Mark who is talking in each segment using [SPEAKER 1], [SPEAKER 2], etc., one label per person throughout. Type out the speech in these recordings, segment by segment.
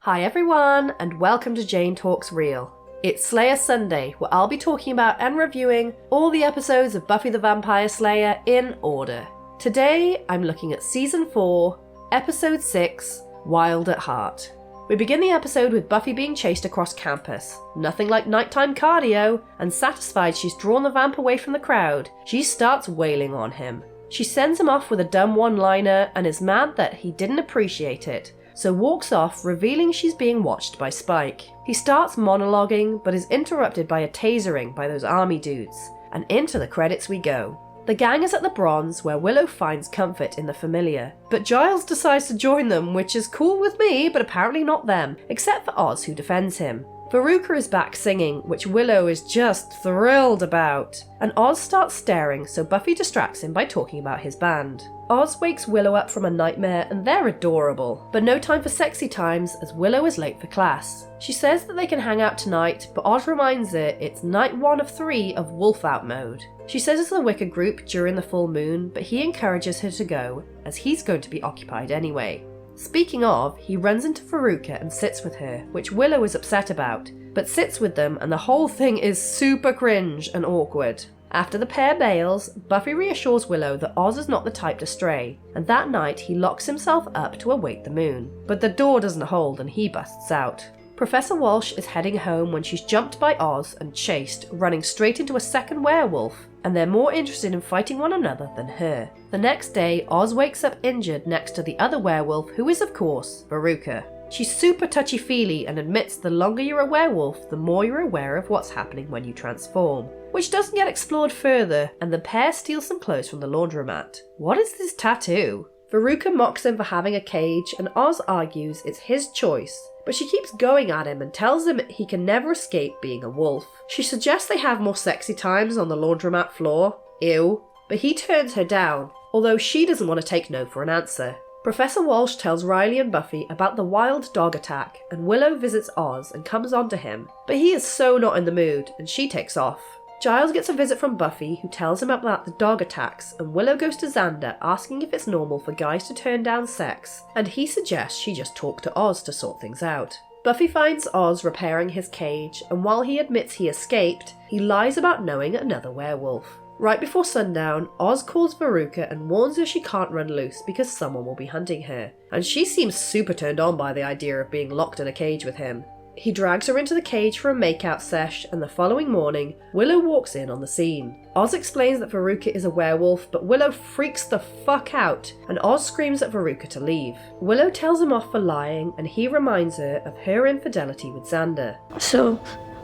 [SPEAKER 1] Hi everyone, and welcome to Jane Talks Real. It's Slayer Sunday, where I'll be talking about and reviewing all the episodes of Buffy the Vampire Slayer in order. Today, I'm looking at Season 4, Episode 6, Wild at Heart. We begin the episode with Buffy being chased across campus. Nothing like nighttime cardio, and satisfied she's drawn the vamp away from the crowd, she starts wailing on him. She sends him off with a dumb one-liner and is mad that he didn't appreciate it, so walks off, revealing she's being watched by Spike. He starts monologuing, but is interrupted by a tasering by those army dudes, and into the credits we go. The gang is at the Bronze, where Willow finds comfort in the familiar, but Giles decides to join them, which is cool with me, but apparently not them, except for Oz, who defends him. Veruca is back singing, which Willow is just thrilled about, and Oz starts staring, so Buffy distracts him by talking about his band. Oz wakes Willow up from a nightmare and they're adorable, but no time for sexy times as Willow is late for class. She says that they can hang out tonight, but Oz reminds her it's night 1 of 3 of Wolf Out mode. She says it's the Wicker group during the full moon, but he encourages her to go, as he's going to be occupied anyway. Speaking of, he runs into Veruca and sits with her, which Willow is upset about, but sits with them and the whole thing is super cringe and awkward. After the pair bails, Buffy reassures Willow that Oz is not the type to stray, and that night he locks himself up to await the moon. But the door doesn't hold and he busts out. Professor Walsh is heading home when she's jumped by Oz and chased, running straight into a second werewolf, and they're more interested in fighting one another than her. The next day, Oz wakes up injured next to the other werewolf, who is of course Veruca. She's super touchy-feely and admits the longer you're a werewolf, the more you're aware of what's happening when you transform, which doesn't get explored further, and the pair steal some clothes from the laundromat. What is this tattoo? Veruca mocks him for having a cage, and Oz argues it's his choice, but she keeps going at him and tells him he can never escape being a wolf. She suggests they have more sexy times on the laundromat floor. Ew. But he turns her down, although she doesn't want to take no for an answer. Professor Walsh tells Riley and Buffy about the wild dog attack, and Willow visits Oz and comes onto him, but he is so not in the mood, and she takes off. Giles gets a visit from Buffy, who tells him about the dog attacks, and Willow goes to Xander asking if it's normal for guys to turn down sex, and he suggests she just talk to Oz to sort things out. Buffy finds Oz repairing his cage, and while he admits he escaped, he lies about knowing another werewolf. Right before sundown, Oz calls Veruca and warns her she can't run loose because someone will be hunting her, and she seems super turned on by the idea of being locked in a cage with him. He drags her into the cage for a makeout sesh, and the following morning, Willow walks in on the scene. Oz explains that Veruca is a werewolf, but Willow freaks the fuck out, and Oz screams at Veruca to leave. Willow tells him off for lying, and he reminds her of her infidelity with Xander.
[SPEAKER 2] So,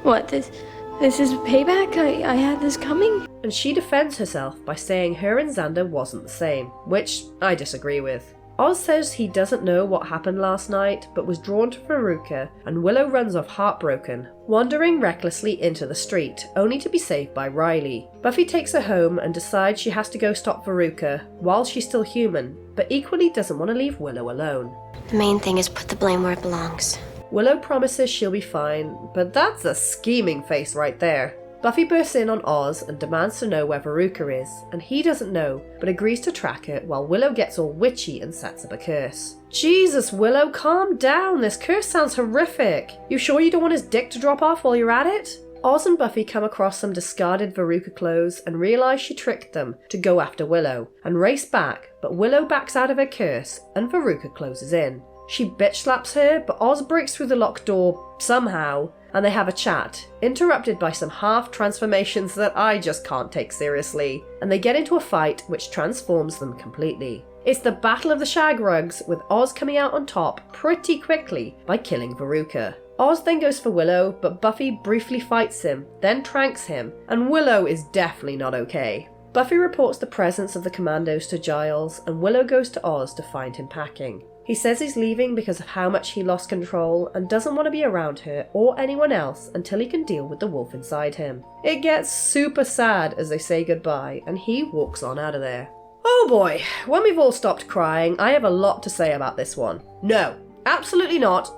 [SPEAKER 2] what, this is payback? I had this coming?
[SPEAKER 1] And she defends herself by saying her and Xander wasn't the same, which I disagree with. Oz says he doesn't know what happened last night, but was drawn to Veruca, and Willow runs off heartbroken, wandering recklessly into the street, only to be saved by Riley. Buffy takes her home and decides she has to go stop Veruca while she's still human, but equally doesn't want to leave Willow alone.
[SPEAKER 3] The main thing is put the blame where it belongs.
[SPEAKER 1] Willow promises she'll be fine, but that's a scheming face right there. Buffy bursts in on Oz and demands to know where Veruca is, and he doesn't know, but agrees to track her while Willow gets all witchy and sets up a curse. Jesus, Willow, calm down, this curse sounds horrific. You sure you don't want his dick to drop off while you're at it? Oz and Buffy come across some discarded Veruca clothes and realise she tricked them to go after Willow, and race back, but Willow backs out of her curse, and Veruca closes in. She bitch slaps her, but Oz breaks through the locked door somehow, and they have a chat, interrupted by some half transformations that I just can't take seriously, and they get into a fight which transforms them completely. It's the Battle of the Shag Rugs, with Oz coming out on top pretty quickly by killing Veruca. Oz then goes for Willow, but Buffy briefly fights him, then tranks him, and Willow is definitely not okay. Buffy reports the presence of the commandos to Giles, and Willow goes to Oz to find him packing. He says he's leaving because of how much he lost control and doesn't want to be around her or anyone else until he can deal with the wolf inside him. It gets super sad as they say goodbye, and he walks on out of there. Oh boy, when we've all stopped crying, I have a lot to say about this one. No, absolutely not.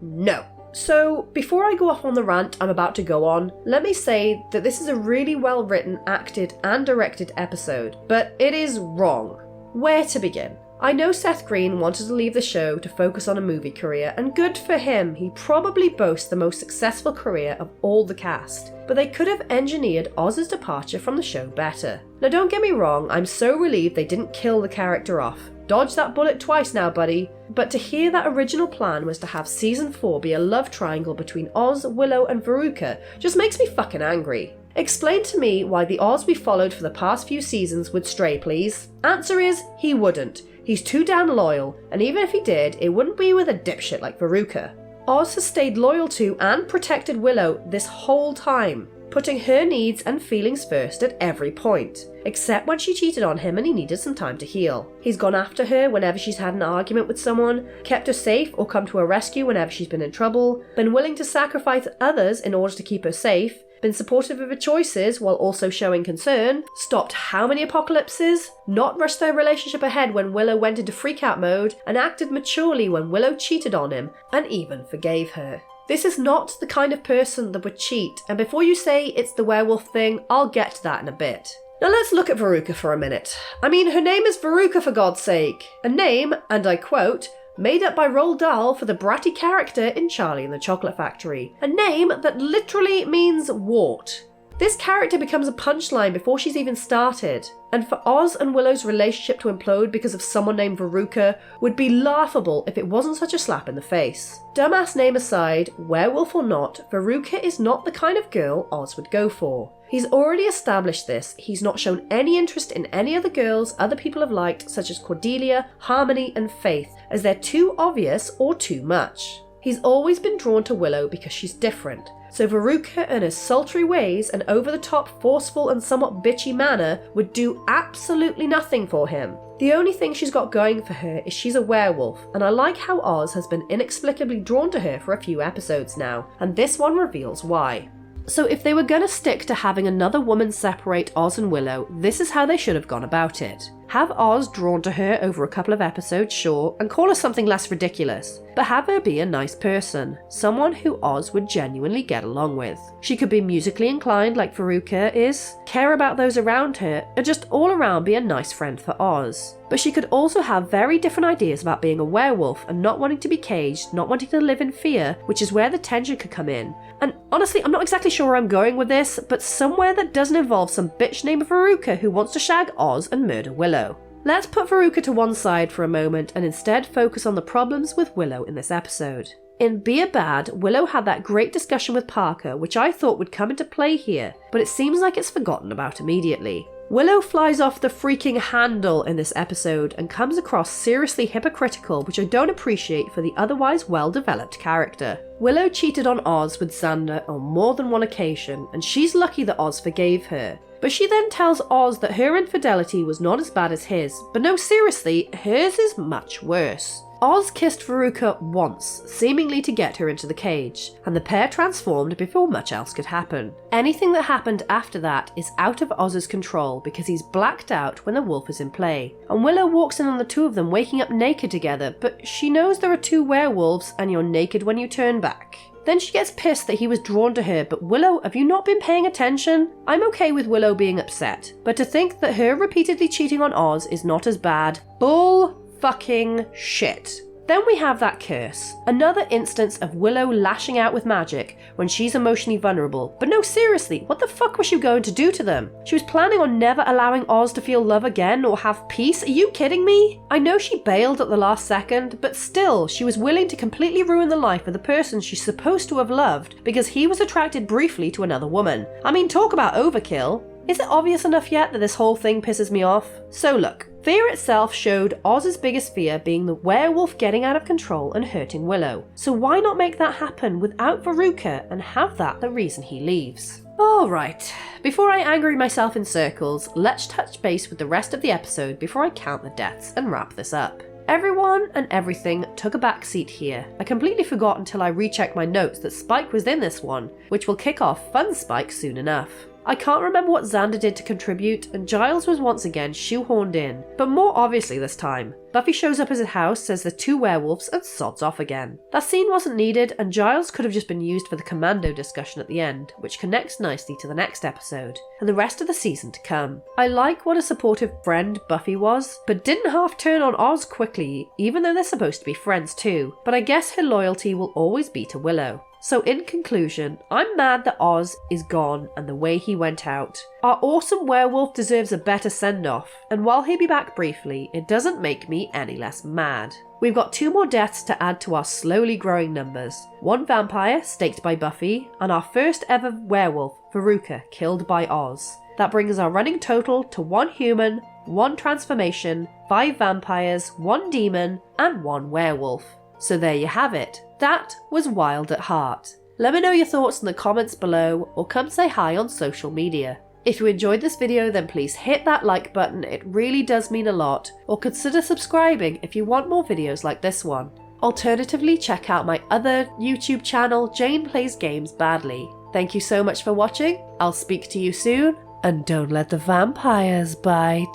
[SPEAKER 1] No. So, before I go off on the rant I'm about to go on, let me say that this is a really well written, acted and directed episode, but it is wrong. Where to begin? I know Seth Green wanted to leave the show to focus on a movie career, and good for him, he probably boasts the most successful career of all the cast, but they could have engineered Oz's departure from the show better. Now don't get me wrong, I'm so relieved they didn't kill the character off. Dodge that bullet twice now, buddy. But to hear that original plan was to have season 4 be a love triangle between Oz, Willow and Veruca just makes me fucking angry. Explain to me why the Oz we followed for the past few seasons would stray, please. Answer is, he wouldn't. He's too damn loyal, and even if he did, it wouldn't be with a dipshit like Veruca. Oz has stayed loyal to and protected Willow this whole time, putting her needs and feelings first at every point, except when she cheated on him and he needed some time to heal. He's gone after her whenever she's had an argument with someone, kept her safe or come to her rescue whenever she's been in trouble, been willing to sacrifice others in order to keep her safe, been supportive of her choices while also showing concern, stopped how many apocalypses, not rushed their relationship ahead when Willow went into freak-out mode, and acted maturely when Willow cheated on him, and even forgave her. This is not the kind of person that would cheat, and before you say it's the werewolf thing, I'll get to that in a bit. Now let's look at Veruca for a minute. I mean, her name is Veruca for God's sake. A name, and I quote, made up by Roald Dahl for the bratty character in Charlie and the Chocolate Factory. A name that literally means wart. This character becomes a punchline before she's even started, and for Oz and Willow's relationship to implode because of someone named Veruca would be laughable if it wasn't such a slap in the face. Dumbass name aside, werewolf or not, Veruca is not the kind of girl Oz would go for. He's already established this, he's not shown any interest in any other girls other people have liked, such as Cordelia, Harmony and Faith, as they're too obvious or too much. He's always been drawn to Willow because she's different, so Veruca and her sultry ways and over-the-top forceful and somewhat bitchy manner would do absolutely nothing for him. The only thing she's got going for her is she's a werewolf, and I like how Oz has been inexplicably drawn to her for a few episodes now, and this one reveals why. So if they were going to stick to having another woman separate Oz and Willow, this is how they should have gone about it. Have Oz drawn to her over a couple of episodes, sure, and call her something less ridiculous, but have her be a nice person, someone who Oz would genuinely get along with. She could be musically inclined like Veruca is, care about those around her, and just all around be a nice friend for Oz. But she could also have very different ideas about being a werewolf and not wanting to be caged, not wanting to live in fear, which is where the tension could come in. And honestly, I'm not exactly sure where I'm going with this, but somewhere that doesn't involve some bitch named Veruca who wants to shag Oz and murder Willow. Let's put Veruca to one side for a moment and instead focus on the problems with Willow in this episode. In Be a Bad, Willow had that great discussion with Parker, which I thought would come into play here, but it seems like it's forgotten about immediately. Willow flies off the freaking handle in this episode and comes across seriously hypocritical, which I don't appreciate for the otherwise well-developed character. Willow cheated on Oz with Xander on more than one occasion, and she's lucky that Oz forgave her. But she then tells Oz that her infidelity was not as bad as his, but no, seriously, hers is much worse. Oz kissed Veruca once, seemingly to get her into the cage, and the pair transformed before much else could happen. Anything that happened after that is out of Oz's control because he's blacked out when the wolf is in play. And Willow walks in on the two of them waking up naked together, but she knows there are two werewolves and you're naked when you turn back. Then she gets pissed that he was drawn to her, but Willow, have you not been paying attention? I'm okay with Willow being upset, but to think that her repeatedly cheating on Oz is not as bad, bull fucking shit. Then we have that curse, another instance of Willow lashing out with magic when she's emotionally vulnerable. But no, seriously, what the fuck was she going to do to them? She was planning on never allowing Oz to feel love again or have peace? Are you kidding me? I know she bailed at the last second, but still, she was willing to completely ruin the life of the person she's supposed to have loved because he was attracted briefly to another woman. I mean, talk about overkill. Is it obvious enough yet that this whole thing pisses me off? So look, Fear itself showed Oz's biggest fear being the werewolf getting out of control and hurting Willow. So why not make that happen without Veruca and have that the reason he leaves? Alright, before I angry myself in circles, let's touch base with the rest of the episode before I count the deaths and wrap this up. Everyone and everything took a back seat here. I completely forgot until I rechecked my notes that Spike was in this one, which will kick off Fun Spike soon enough. I can't remember what Xander did to contribute, and Giles was once again shoehorned in, but more obviously this time. Buffy shows up at his house, says they're 2 werewolves, and sods off again. That scene wasn't needed, and Giles could have just been used for the commando discussion at the end, which connects nicely to the next episode, and the rest of the season to come. I like what a supportive friend Buffy was, but didn't half turn on Oz quickly, even though they're supposed to be friends too, but I guess her loyalty will always be to Willow. So in conclusion, I'm mad that Oz is gone and the way he went out. Our awesome werewolf deserves a better send-off, and while he'll be back briefly, it doesn't make me any less mad. We've got 2 more deaths to add to our slowly growing numbers. 1 vampire, staked by Buffy, and our first ever werewolf, Veruca, killed by Oz. That brings our running total to 1 human, 1 transformation, 5 vampires, 1 demon, and 1 werewolf. So there you have it. That was Wild at Heart. Let me know your thoughts in the comments below, or come say hi on social media. If you enjoyed this video, then please hit that like button, it really does mean a lot, or consider subscribing if you want more videos like this one. Alternatively, check out my other YouTube channel, Jane Plays Games Badly. Thank you so much for watching, I'll speak to you soon, and don't let the vampires bite.